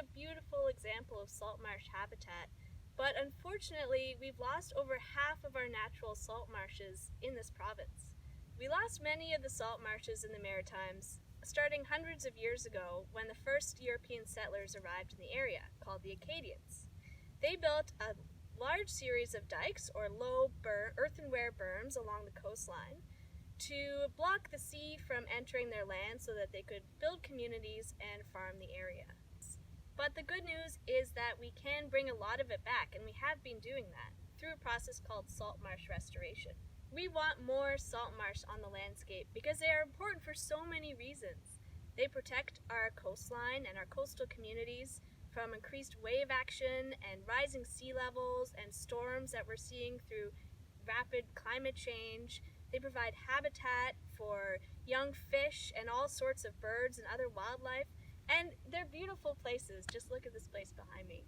a beautiful example of salt marsh habitat, but unfortunately we've lost over half of our natural salt marshes in this province. We lost many of the salt marshes in the Maritimes, starting hundreds of years ago when the first European settlers arrived in the area, called the Acadians. They built a large series of dikes or low earthenware berms along the coastline to block the sea from entering their land so that they could build communities and farm the area. But the good news is that we can bring a lot of it back, and we have been doing that through a process called salt marsh restoration. We want more salt marsh on the landscape because they are important for so many reasons. They protect our coastline and our coastal communities from increased wave action and rising sea levels and storms that we're seeing through rapid climate change. They provide habitat for young fish and all sorts of birds and other wildlife, and they're beautiful places. Just look at this place behind me.